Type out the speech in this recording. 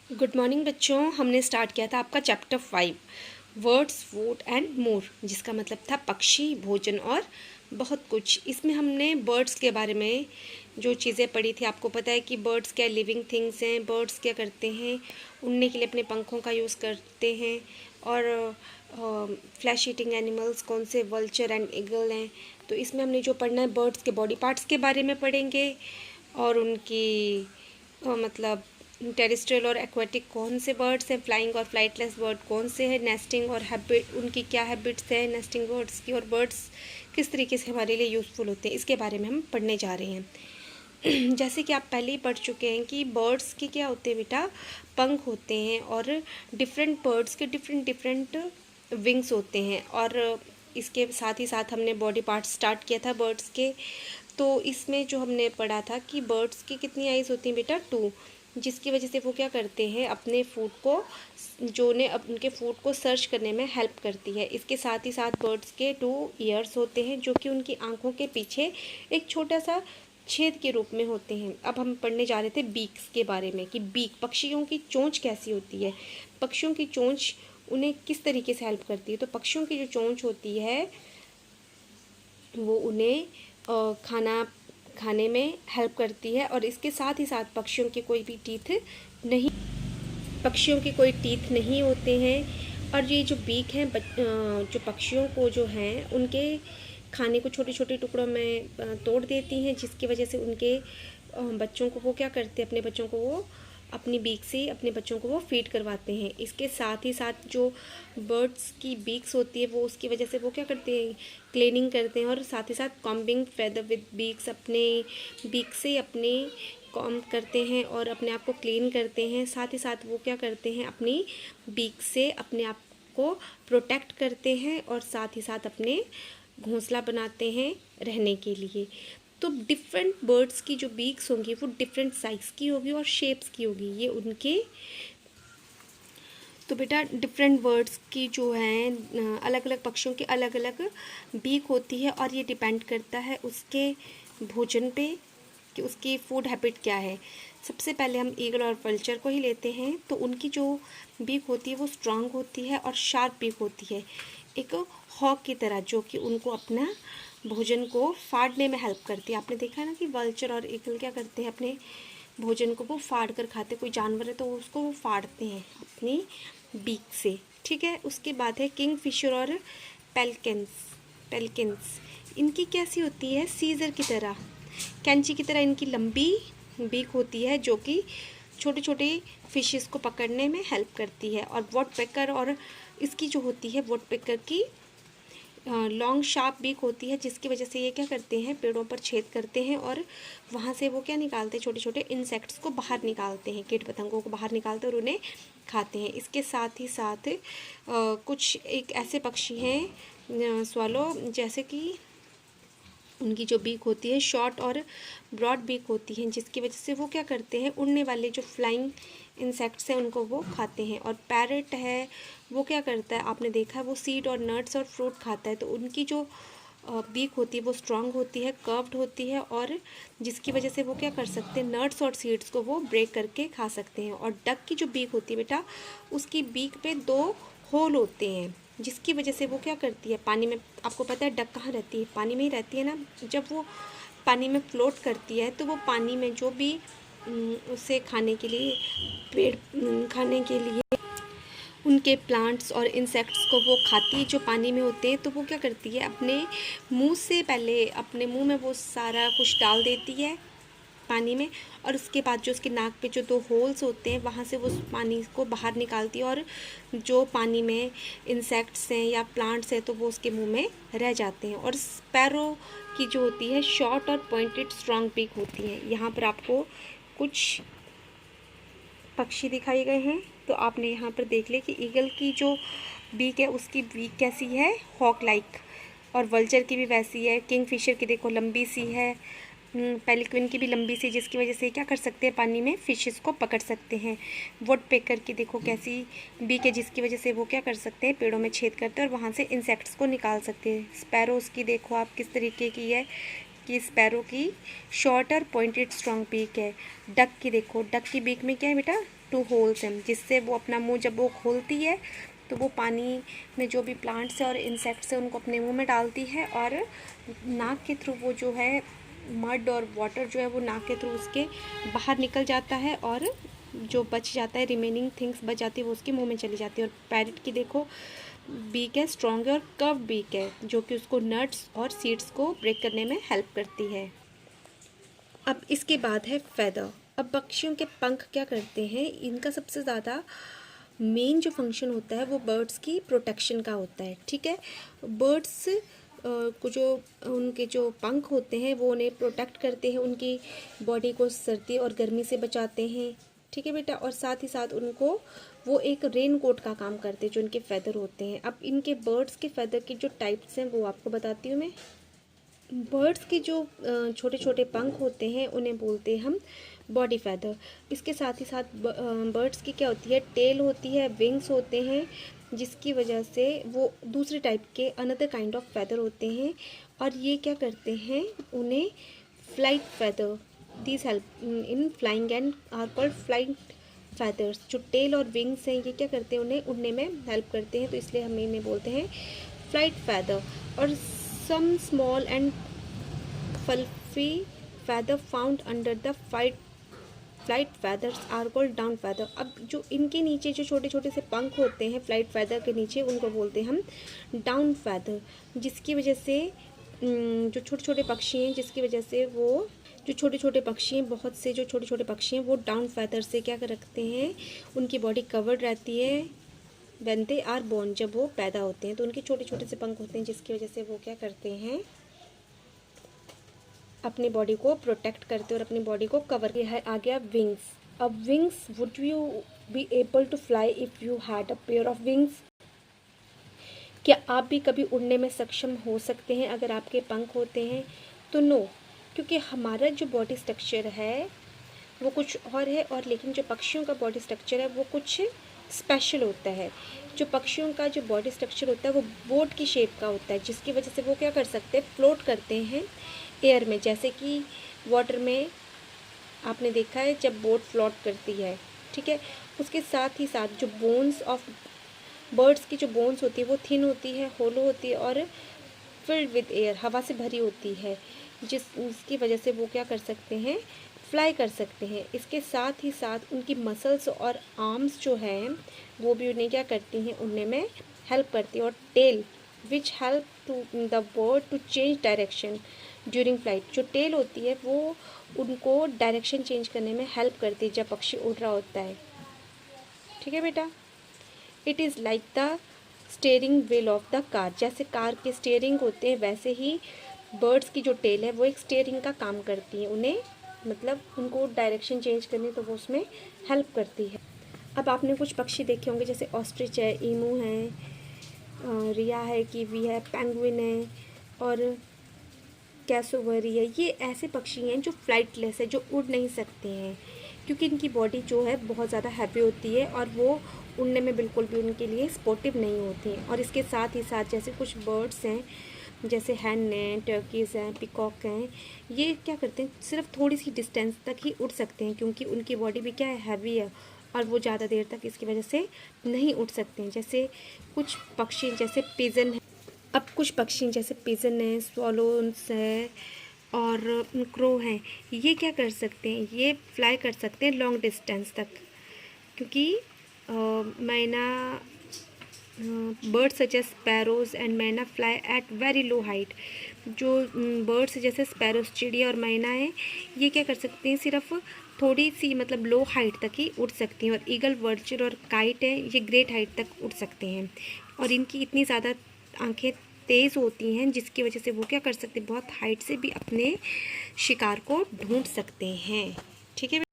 Good morning बच्चों। हमने start किया था आपका chapter 5 words food and more, जिसका मतलब था पक्षी, भोजन और बहुत कुछ। इसमें हमने बर्ड्स के बारे में जो चीज़ें पढ़ी थी, आपको पता है कि बर्ड्स क्या लिविंग थिंग्स हैं, बर्ड्स क्या करते हैं, उड़ने के लिए अपने पंखों का यूज़ करते हैं। और फ्लैश ईटिंग एनिमल्स कौन से, वल्चर एंड ईगल हैं। तो इसमें हमने जो पढ़ना है बर्ड्स के बॉडी पार्ट्स के बारे में पढ़ेंगे और उनकी मतलब टेरेस्ट्रियल और एक्वाटिक कौन से बर्ड्स हैं, फ्लाइंग और फ्लाइटलेस बर्ड कौन से हैं, नेस्टिंग और हैबिट उनकी क्या हैबिट्स हैं नेस्टिंग बर्ड्स की, और बर्ड्स किस तरीके से हमारे लिए यूज़फुल होते हैं, इसके बारे में हम पढ़ने जा रहे हैं। जैसे कि आप पहले ही पढ़ चुके हैं कि बर्ड्स के क्या होते हैं बेटा, पंख होते हैं और डिफरेंट बर्ड्स के डिफरेंट डिफरेंट विंग्स होते हैं। और इसके साथ ही साथ हमने बॉडी पार्ट्स स्टार्ट किया था बर्ड्स के। तो इसमें जो हमने पढ़ा था कि बर्ड्स की कितनी आइज़ होती हैं बेटा, 2, जिसकी वजह से वो क्या करते हैं, अपने फूड को, जो उन्हें उनके फूड को सर्च करने में हेल्प करती है। इसके साथ ही साथ बर्ड्स के 2 ईयर्स होते हैं, जो कि उनकी आँखों के पीछे एक छोटा सा छेद के रूप में होते हैं। अब हम पढ़ने जा रहे थे बीक्स के बारे में कि बीक, पक्षियों की चोंच कैसी होती है, पक्षियों की चोंच उन्हें किस तरीके से हेल्प करती है। तो पक्षियों की जो चोंच होती है वो उन्हें खाने में हेल्प करती है। और इसके साथ ही साथ पक्षियों के कोई भी टीथ नहीं, पक्षियों के कोई टीथ नहीं होते हैं। और ये जो बीक हैं जो पक्षियों को जो हैं उनके खाने को छोटे छोटे टुकड़ों में तोड़ देती हैं, जिसकी वजह से उनके बच्चों को वो क्या करते हैं, अपने बच्चों को वो अपनी बीक से अपने बच्चों को वो फीड करवाते हैं। इसके साथ ही साथ जो बर्ड्स की बीक्स होती है वो उसकी वजह से वो क्या करते हैं, क्लीनिंग करते हैं। और साथ ही साथ कॉम्बिंग फेदर विद बीक्स, अपने बीक से अपने कॉम्ब करते हैं और अपने आप को क्लीन करते हैं। साथ ही साथ वो क्या करते हैं, अपनी बीक से अपने आप को प्रोटेक्ट करते हैं और साथ ही साथ अपने घोंसला बनाते हैं रहने के लिए। तो डिफरेंट बर्ड्स की जो बीक्स होंगी वो डिफरेंट साइज़ की होगी और शेप्स की होगी, ये उनके। तो बेटा डिफरेंट बर्ड्स की जो हैं, अलग अलग पक्षियों की अलग अलग बीक होती है और ये डिपेंड करता है उसके भोजन पे कि उसकी फूड हैबिट क्या है। सबसे पहले हम ईगल और वल्चर को ही लेते हैं। तो उनकी जो बीक होती है वो स्ट्रांग होती है और शार्प बीक होती है, एक हॉक की तरह, जो कि उनको अपना भोजन को फाड़ने में हेल्प करती है। आपने देखा है ना कि वल्चर और ईगल क्या करते हैं, अपने भोजन को वो फाड़ कर खाते। कोई जानवर है तो उसको वो फाड़ते हैं अपनी बीक से, ठीक है। उसके बाद है किंग फिशर और पेलिकन्स। पेलिकन्स इनकी कैसी होती है, सीजर की तरह, कैंची की तरह इनकी लंबी बीक होती है, जो कि छोटे छोटे फिशेस को पकड़ने में हेल्प करती है। और वुडपेकर और इसकी जो होती है वुडपेकर की लॉन्ग शार्प बीक होती है, जिसकी वजह से ये क्या करते हैं, पेड़ों पर छेद करते हैं और वहाँ से वो क्या निकालते हैं, छोटे छोटे इंसेक्ट्स को बाहर निकालते हैं, कीट पतंगों को बाहर निकालते हैं और उन्हें खाते हैं। इसके साथ ही साथ कुछ एक ऐसे पक्षी हैं स्वैलो, जैसे कि उनकी जो बीक होती है शॉर्ट और ब्रॉड बीक होती है, जिसकी वजह से वो क्या करते हैं, उड़ने वाले जो फ्लाइंग इंसेक्ट्स हैं उनको वो खाते हैं। और पैरट है वो क्या करता है, आपने देखा है वो सीड और नट्स और फ्रूट खाता है। तो उनकी जो बीक होती है वो स्ट्रांग होती है, कर्व्ड होती है, और जिसकी वजह से वो क्या कर सकते हैं, नट्स और सीड्स को वो ब्रेक करके खा सकते हैं। और डक की जो बीक होती है बेटा, उसकी बीक पे 2 होल होते हैं, जिसकी वजह से वो क्या करती है, पानी में, आपको पता है डक कहाँ रहती है, पानी में ही रहती है ना। जब वो पानी में फ्लोट करती है तो वो पानी में जो भी उसे खाने के लिए पेड़ खाने के लिए उनके प्लांट्स और इंसेक्ट्स को वो खाती है जो पानी में होते हैं। तो वो क्या करती है, अपने मुंह से पहले अपने मुंह में वो सारा कुछ डाल देती है पानी में, और उसके बाद जो उसके नाक पे जो 2 होल्स होते हैं वहाँ से वो उस पानी को बाहर निकालती है, और जो पानी में इंसेक्ट्स हैं या प्लांट्स हैं तो वो उसके मुंह में रह जाते हैं। और स्पैरो की जो होती है शॉर्ट और पॉइंटेड स्ट्रॉन्ग बीक होती है। यहाँ पर आपको कुछ पक्षी दिखाए गए हैं, तो आपने यहाँ पर देख लिया कि ईगल की जो बीक है उसकी बीक कैसी है, हॉक लाइक, और वल्चर की भी वैसी है। किंग फिशर की देखो लंबी सी है, पेलिकन की भी लंबी सी, जिसकी वजह से क्या कर सकते हैं, पानी में फिशेस को पकड़ सकते हैं। वुडपेकर की देखो कैसी बीक है, जिसकी वजह से वो क्या कर सकते हैं, पेड़ों में छेद करते हैं और वहाँ से इंसेक्ट्स को निकाल सकते हैं। स्पैरोज़ की देखो आप किस तरीके की है, कि स्पैरो की शॉर्ट और पॉइंटेड स्ट्रॉन्ग बीक है। डक की देखो, डक की बीक में क्या है बेटा, टू होलसम, जिससे वो अपना मुंह जब वो खोलती है तो वो पानी में जो भी प्लांट्स है और इंसेक्ट्स है उनको अपने मुंह में डालती है, और नाक के थ्रू वो जो है मड और वाटर जो है वो नाक के थ्रू उसके बाहर निकल जाता है, और जो बच जाता है रिमेनिंग थिंग्स बच जाती है वो उसके मुंह में चली जाती है। और पैरट की देखो बीक है, स्ट्रॉन्ग है और कर्व बीक है, जो कि उसको नट्स और सीड्स को ब्रेक करने में हेल्प करती है। अब इसके बाद है फेदर। अब पक्षियों के पंख क्या करते हैं, इनका सबसे ज़्यादा मेन जो फंक्शन होता है वो बर्ड्स की प्रोटेक्शन का होता है। ठीक है, बर्ड्स को जो उनके जो पंख होते हैं वो उन्हें प्रोटेक्ट करते हैं, उनकी बॉडी को सर्दी और गर्मी से बचाते हैं। ठीक है बेटा, और साथ ही साथ उनको वो एक रेन कोट का काम करते हैं जो उनके फेदर होते हैं। अब इनके बर्ड्स के फेदर के जो टाइप्स हैं वो आपको बताती हूँ मैं। बर्ड्स के जो छोटे छोटे पंख होते हैं उन्हें बोलते हैं हम बॉडी फैदर। इसके साथ ही साथ बर्ड्स की क्या होती है, टेल होती है, विंग्स होते हैं, जिसकी वजह से वो दूसरे टाइप के अनदर काइंड ऑफ फैदर होते हैं, और ये क्या करते हैं, उन्हें flight feather, this help in flying and are called flight feathers. जो टेल और विंग्स हैं ये क्या करते हैं, उन्हें उड़ने में हेल्प करते हैं, तो इसलिए हम इन्हें बोलते हैं फ्लाइट फैदर। और some small and fluffy feather found under the flight feathers are called down feather। अब जो इनके नीचे जो छोटे छोटे से पंख होते हैं फ्लाइट feather के नीचे, उनको बोलते हैं हम डाउन feather, जिसकी वजह से जो छोटे छोटे पक्षी हैं, जिसकी वजह से वो जो छोटे छोटे पक्षी हैं, बहुत से जो छोटे छोटे पक्षी हैं वो डाउन feather से क्या कर रखते हैं, उनकी बॉडी कवर्ड रहती है when they are born, जब वो पैदा होते हैं तो उनके छोटे छोटे से पंख होते हैं, जिसकी वजह से वो क्या करते हैं, अपनी बॉडी को प्रोटेक्ट करते और अपनी बॉडी को कवर किया है। आ गया विंग्स। अब wings, would you be able to fly if you had a pair of wings? क्या आप भी कभी उड़ने में सक्षम हो सकते हैं अगर आपके पंख होते हैं? तो नो, क्योंकि हमारा जो बॉडी स्ट्रक्चर है वो कुछ और है, और लेकिन जो पक्षियों का बॉडी स्ट्रक्चर है वो कुछ स्पेशल होता है। जो पक्षियों का जो बॉडी स्ट्रक्चर होता है वो बोट की शेप का होता है, जिसकी वजह से वो क्या कर सकते हैं, फ्लोट करते हैं एयर में, जैसे कि वाटर में आपने देखा है जब बोट फ्लोट करती है। ठीक है, उसके साथ ही साथ जो बोन्स ऑफ बर्ड्स की जो बोन्स होती है वो थिन होती है, होलो होती है और फिल्ड विद एयर, हवा से भरी होती है, जिसकी वजह से वो क्या कर सकते हैं, फ्लाई कर सकते हैं। इसके साथ ही साथ उनकी मसल्स और आर्म्स जो हैं वो भी उन्हें क्या करती हैं, उड़ने में हेल्प करती है। और tail which help to the bird to change direction during flight, जो टेल होती है वो उनको डायरेक्शन चेंज करने में हेल्प करती है जब पक्षी उड़ रहा होता है। ठीक है बेटा, it is like the steering wheel of the car, जैसे कार के स्टीयरिंग होते हैं वैसे ही बर्ड्स की जो टेल है वो एक स्टीयरिंग का काम करती है, उन्हें मतलब उनको डायरेक्शन चेंज करनी तो वो उसमें हेल्प करती है। अब आपने कुछ पक्षी देखे होंगे जैसे ऑस्ट्रिच है, ईमू है, रिया है, कीवी है, पेंगुइन है और कैसोवरी है। ये ऐसे पक्षी हैं जो फ्लाइटलेस है, जो उड़ नहीं सकते हैं, क्योंकि इनकी बॉडी जो है बहुत ज़्यादा हैवी होती है और वो उड़ने में बिल्कुल भी उनके लिए स्पोर्टिव नहीं होती हैं। और इसके साथ ही साथ जैसे कुछ बर्ड्स हैं जैसे हैन हैं, टर्कीज़ हैं, पिकॉक हैं, ये क्या करते हैं, सिर्फ थोड़ी सी डिस्टेंस तक ही उड़ सकते हैं, क्योंकि उनकी बॉडी भी क्या है, हैवी है, और वो ज़्यादा देर तक इसकी वजह से नहीं उड़ सकते हैं। जैसे कुछ पक्षी जैसे पिजन है, अब कुछ पक्षी जैसे पिजन है, स्वॉलोन्स है और क्रो हैं, ये क्या कर सकते हैं, ये फ्लाई कर सकते हैं लॉन्ग डिस्टेंस तक, क्योंकि myna birds such as sparrows and myna fly at very low height. जो बर्ड्स जैसे स्पैरोज, चिड़िया और मैना है, ये क्या कर सकते हैं, सिर्फ थोड़ी सी मतलब लो हाइट तक ही उड़ सकती हैं। और ईगल, वर्चर और काइट है, ये ग्रेट हाइट तक उड़ सकते हैं, और इनकी इतनी ज़्यादा आंखें तेज़ होती हैं जिसकी वजह से वो क्या कर सकते हैं, बहुत हाइट से भी अपने शिकार को ढूंढ सकते हैं। ठीक है।